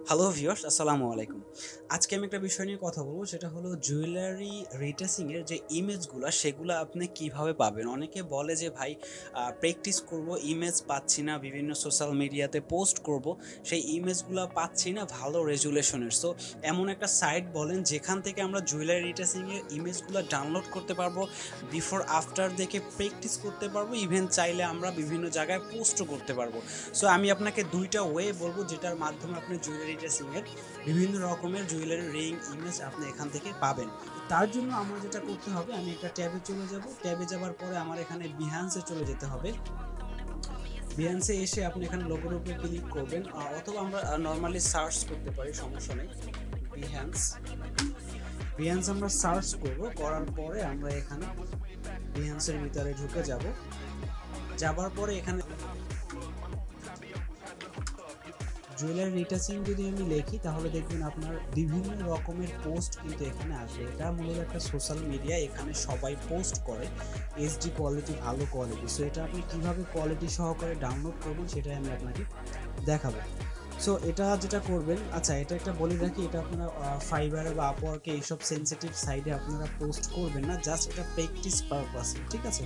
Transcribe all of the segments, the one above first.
Hello viewers, আসসালামু আলাইকুম। আজকে আমি একটা বিষয় নিয়ে কথা বলবো, সেটা হলো জুয়েলারি রিটেসিং এর যে ইমেজগুলা সেগুলা আপনি কিভাবে পাবেন? অনেকে বলে যে ভাই প্র্যাকটিস করব, ইমেজ পাচ্ছি না, বিভিন্ন সোশ্যাল মিডিয়াতে পোস্ট করব, সেই ইমেজগুলা পাচ্ছি না ভালো রেজুলেশনের। সো এমন একটা সাইট বলেন যেখান থেকে আমরা জুয়েলারি রিটেসিং এর ইমেজগুলা ডাউনলোড করতে পারবো, বিফোর আফটার দেখে প্র্যাকটিস করতে পারবো, ইভেন চাইলে আমরা বিভিন্ন জায়গায় পোস্টও করতে পারবো। সো আমি আপনাকে ২ টা ওয়ে বলবো যেটার মাধ্যমে আপনি জুয়েলারি ড্রেসিং এর বিভিন্ন রকমের জুয়েলারি রিং ইমেজ আপনি এখান থেকে পাবেন। তার জন্য আমার যেটা করতে হবে, আমি একটা ট্যাবে চলে যাব। ট্যাবে যাবার পরে আমার এখানে Behance এ চলে যেতে হবে। Behance এ এসে আপনি এখানে লোগোর উপরে ক্লিক করবেন, অথবা আমরা নরমালি সার্চ করতে পারি, সমস্যা নেই। Behance, Behance আমরা সার্চ করব। করার পরে আমরা এখানে Behance এর ভিতরে ঢুকে যাব। যাবার পরে এখানে জুয়েলারি রিটাচিং যদি আমি লিখি তাহলে দেখবেন আপনার বিভিন্ন রকমের পোস্ট কিন্তু এখানে আসবে। এটা মূলত একটা সোশ্যাল মিডিয়া, এখানে সবাই পোস্ট করে এইচডি কোয়ালিটি, ভালো কোয়ালিটি। সো এটা আপনি কিভাবে কোয়ালিটি সহকারে ডাউনলোড করবেন সেটাই আমি আপনাকে দেখাবো। সো এটা যেটা করবেন, আচ্ছা এটা একটা বলে রাখি, এটা আপনারা ফাইবারে বা আপওয়ার্কে এইসব সেন্সিটিভ সাইডে আপনারা পোস্ট করবেন না, জাস্ট এটা প্র্যাকটিস পারপাসে, ঠিক আছে?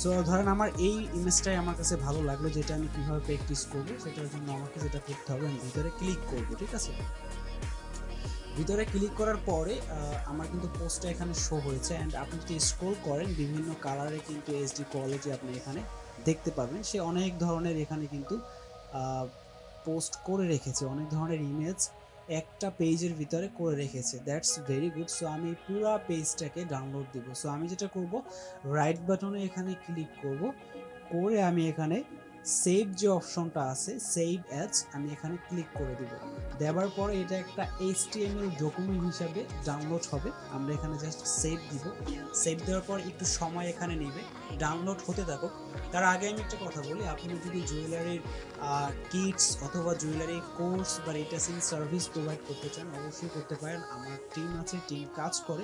সো ধরেন আমার এই ইমেজটাই আমার কাছে ভালো লাগলো, যেটা আমি কিভাবে প্র্যাকটিস করবো সেটার জন্য আমাকে যেটা করতে হবে, আমি ভিতরে ক্লিক করবো, ঠিক আছে? ভিতরে ক্লিক করার পরে আমার কিন্তু পোস্টটা এখানে শো হয়েছে, অ্যান্ড আপনি যদি স্ক্রল করেন বিভিন্ন কালারে কিন্তু এইচডি কোয়ালিটি আপনি এখানে দেখতে পাবেন। সে অনেক ধরনের এখানে কিন্তু পোস্ট করে রেখেছে, অনেক ধরনের ইমেজ একটা পেজের ভিতরে করে রেখেছে। That's very good. সো আমি পুরো পেজটাকে ডাউনলোড দিব। সো আমি যেটা করব, রাইট বাটনে এখানে ক্লিক করব, করে আমি এখানে সেভ যে অপশনটা আছে, সেভ অ্যাজ, আমি এখানে ক্লিক করে দিব। দেওয়ার পরে এটা একটা এইচটিএমএল ডকুমেন্ট হিসাবে ডাউনলোড হবে। আমরা এখানে জাস্ট সেভ দিব। সেভ দেওয়ার পর একটু সময় এখানে নেবে, ডাউনলোড হতে থাকুক। তার আগে আমি একটা কথা বলি, আপনি যদি জুয়েলারির কিটস অথবা জুয়েলারি কোর্স বা রিটেসিং সার্ভিস প্রোভাইড করতে চান, অবশ্যই করতে পারেন। আমার টিম আছে, টিম কাজ করে।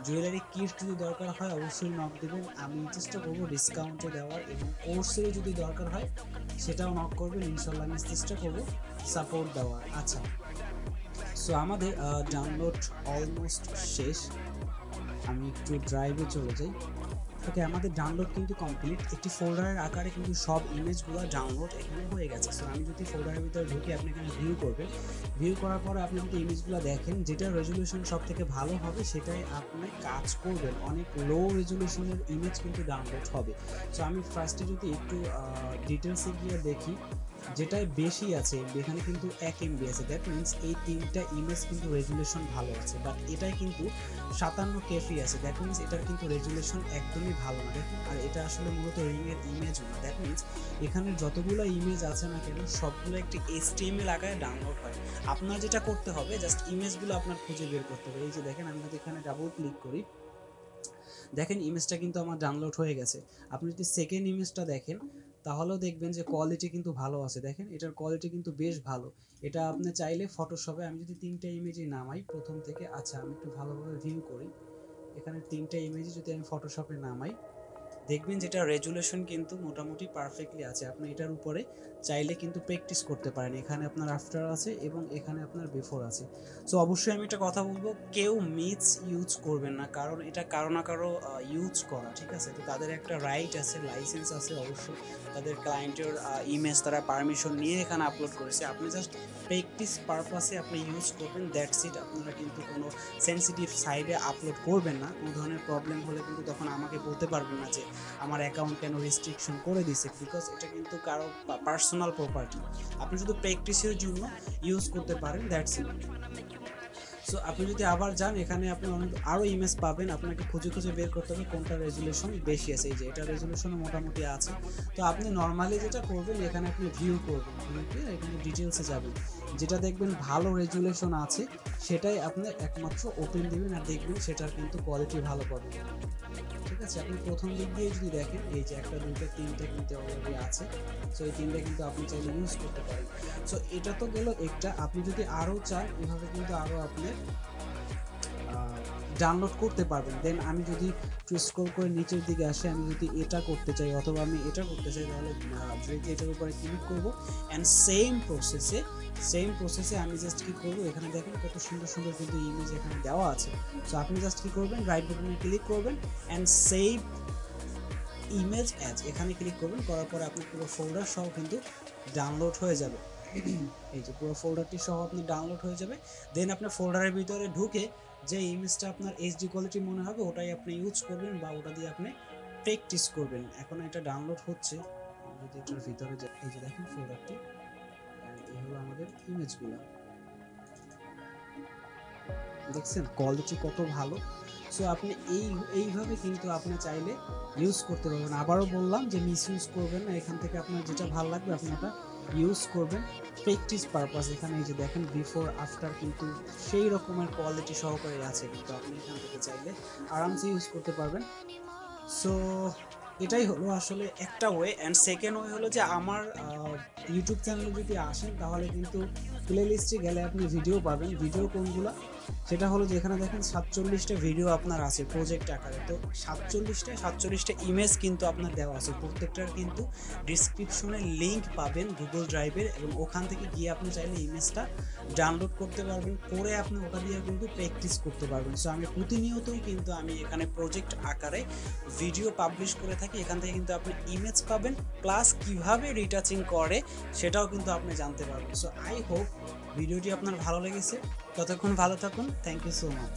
জুয়েলারি কিট যদি দরকার হয় অবশ্যই নক দেবেন, আমি চেষ্টা করবো ডিসকাউন্টে দেওয়ার, এবং কোর্সেরও যদি দরকার হয় সেটাও নক করবেন, ইনশাল্লাহ আমি চেষ্টা করবো সাপোর্ট দেওয়ার। আচ্ছা, সো আমাদের ডাউনলোড অলমোস্ট শেষ। আমি একটু ড্রাইভে চলে যাই। ওকে, আমাদের ডাউনলোড কিন্তু কমপ্লিট। একটি ফোল্ডারের আকারে কিন্তু সব ইমেজগুলো ডাউনলোড এখানে হয়ে গেছে। সো আমি যদি ফোল্ডারের ভিতরে ঢুকে আপনি এখানে ভিউ করবেন, ভিউ করার পরে আপনি যদি ইমেজগুলো দেখেন, যেটা রেজলিউশন সব থেকে ভালো হবে সেটাই আপনি কাজ করবেন। অনেক লো রেজলিউশনের ইমেজ কিন্তু ডাউনলোড হবে। সো আমি ফার্স্টে যদি একটু ডিটেলসে গিয়ে দেখি, যেটাই বেশি আছে এখানে কিন্তু 1 MB আছে। দ্যাট মিনস এই তিনটা ইমেজ কিন্তু রেজুলেশন ভালো আছে, বাট এটাই কিন্তু 57 কেপি আছে। দ্যাট মিনস এটার কিন্তু রেজুলেশন একদমই ভালো না, দেখুন। আর এটা আসলে মূলত রিং এর ইমেজ না। দ্যাট মিনস এখানে যতগুলো ইমেজ আছে না কেন সবগুলো একটি এইচটিএমএল আকারে ডাউনলোড হয়। আপনার যেটা করতে হবে, জাস্ট ইমেজগুলো আপনার খুঁজে বের করতে হবে। এই যে দেখেন, আমি যদি এখানে ডাবল ক্লিক করি, দেখেন ইমেজটা কিন্তু আমার ডাউনলোড হয়ে গেছে। আপনি যদি সেকেন্ড ইমেজটা দেখেন তাহলেও দেখবেন যে কোয়ালিটি কিন্তু ভালো আছে। দেখেন এটার কোয়ালিটি কিন্তু বেশ ভালো। এটা আপনি চাইলে ফটোশপে, আমি যদি তিনটা ইমেজই নামাই প্রথম থেকে, আচ্ছা আমি একটু ভালোভাবে ভিউ করি, এখানে তিনটা ইমেজই যদি আমি ফটোশপে নামাই, দেখবেন যেটা রেজুলেশন কিন্তু মোটামুটি পারফেক্টলি আছে। আপনি এটার উপরে চাইলে কিন্তু প্র্যাকটিস করতে পারেন। এখানে আপনার আফটার আছে এবং এখানে আপনার বিফোর আছে। সো অবশ্যই আমি একটা কথা বলবো, কেউ মিস ইউজ করবেন না, কারণ এটা কারো না কারো ইউজ করা, ঠিক আছে? তো তাদের একটা রাইট আছে, লাইসেন্স আছে, অবশ্যই তাদের ক্লায়েন্টের ইমেজ তারা পারমিশন নিয়ে এখানে আপলোড করেছে। আপনি জাস্ট প্র্যাকটিস পারপাসে আপনি ইউজ করবেন, দ্যাটস ইট। আপনারা কিন্তু কোনো সেন্সিটিভ সাইডে আপলোড করবেন না। কোনো ধরনের প্রবলেম হলে কিন্তু তখন আমাকে বলতে পারবেন না যে আমার অ্যাকাউন্ট কেন রেস্ট্রিকশন করে দিছে, বিকজ এটা কিন্তু কারো পার্সোনাল প্রপার্টি। আপনি শুধু প্র্যাকটিসের জন্য ইউজ করতে পারেন, দ্যাটস ইট। সো আপনি যদি আবার যান, এখানে আপনি আরও ইমেজ পাবেন, আপনাকে খুঁজে খুঁজে বের করতে হবে কোনটা রেজুলেশন বেশি আছে। এই যে এটা রেজুলেশন মোটামুটি আছে। তো আপনি নর্মালি যেটা করবেন, এখানে আপনি ভিউ করবেন, ভিউ করে এখানে ডিটেলসে যাবেন, যেটা দেখবেন ভালো রেজুলেশন আছে সেটাই আপনি একমাত্র ওপেন দিবেন, আর দেখবেন সেটার কিন্তু কোয়ালিটি ভালো পাবেন, ঠিক আছে? আপনি প্রথম দিক দিয়ে যদি দেখেন, এই যে একটা দুইটা তিনটা কিন্তু অলরেডি আছে। সো এই তিনটা কিন্তু আপনি চাইলে ইউজ করতে পারেন। সো এটা তো গেল একটা। আপনি যদি আরও চান, এভাবে কিন্তু আরও আপনি ডাউনলোড করতে পারবেন। দেন আমি যদি একটু স্ক্রল করে নিচের দিকে আসি, আমি যদি এটা করতে চাই অথবা আমি এটা করতে চাই, তাহলে যদি এটার উপরে ক্লিক করবো, অ্যান্ড সেম প্রসেসে সেম প্রসেসে আমি জাস্ট কি করব, এখানে দেখেন কত সুন্দর সুন্দর কিন্তু ইমেজ এখানে দেওয়া আছে। সো আপনি জাস্ট কি করবেন, রাইট বাটনে ক্লিক করবেন অ্যান্ড সেভ ইমেজ অ্যাজ, এখানে ক্লিক করবেন। করার পরে আপনার পুরো ফোল্ডার সহ কিন্তু ডাউনলোড হয়ে যাবে। এই যে পুরো ফোল্ডারটি সহ আপনার ডাউনলোড হয়ে যাবে। দেন আপনার ফোল্ডারের ভিতরে ঢুকে যে ইমেজটা আপনার এইচডি কোয়ালিটি মনে হবে ওটাই আপনি ইউজ করবেন বা ওটা দিয়ে আপনি প্র্যাকটিস করবেন। এখন এটা ডাউনলোড হচ্ছে, যদি এটার ভিতরে এই যে দেখেন ফোল্ডারটি, এই হলো আমাদের ইমেজগুলো, দেখছেন কোয়ালিটি কত ভালো। সো আপনি এইভাবে কিন্তু আপনি চাইলে ইউজ করতে পারবেন। আবারও বললাম যে মিস ইউজ করবেন না, এখান থেকে আপনার যেটা ভালো লাগবে আপনি ওটা ইউজ করবেন প্র্যাকটিস পারপাস। এখানে এই যে দেখেন বিফোর আফটার কিন্তু সেই রকমের কোয়ালিটি সহকারে আছে, কিন্তু আপনি এখান থেকে চাইলে আরামসে ইউজ করতে পারবেন। সো এটাই হলো আসলে একটা ওয়ে। অ্যান্ড সেকেন্ড ওয়ে হলো যে আমার ইউটিউব চ্যানেলে যদি আসেন তাহলে কিন্তু প্লে লিস্টে গেলে আপনি ভিডিও পাবেন। ভিডিও কোনগুলো, সেটা হলো যে এখানে দেখেন 47টা ভিডিও আপনার আছে প্রজেক্ট আকারে। তো 47টা ইমেজ কিন্তু আপনার দেওয়া আছে, প্রত্যেকটার কিন্তু ডিসক্রিপশনে লিঙ্ক পাবেন গুগল ড্রাইভের, এবং ওখান থেকে গিয়ে আপনি চাইলে ইমেজটা ডাউনলোড করতে পারবেন, করে আপনি ওটা দিয়ে কিন্তু প্র্যাকটিস করতে পারবেন। সো আমি প্রতিনিয়তই কিন্তু আমি এখানে প্রজেক্ট আকারে ভিডিও পাবলিশ করে থাকি, এখান থেকে কিন্তু আপনি ইমেজ পাবেন, প্লাস কিভাবে রিটাচিং করে সেটাও কিন্তু আপনি জানতে পারবেন। সো আই হোপ ভিডিওটি আপনার ভালো লেগেছে। ততক্ষণ ভালো থাকুন, থ্যাংক ইউ সো মাচ।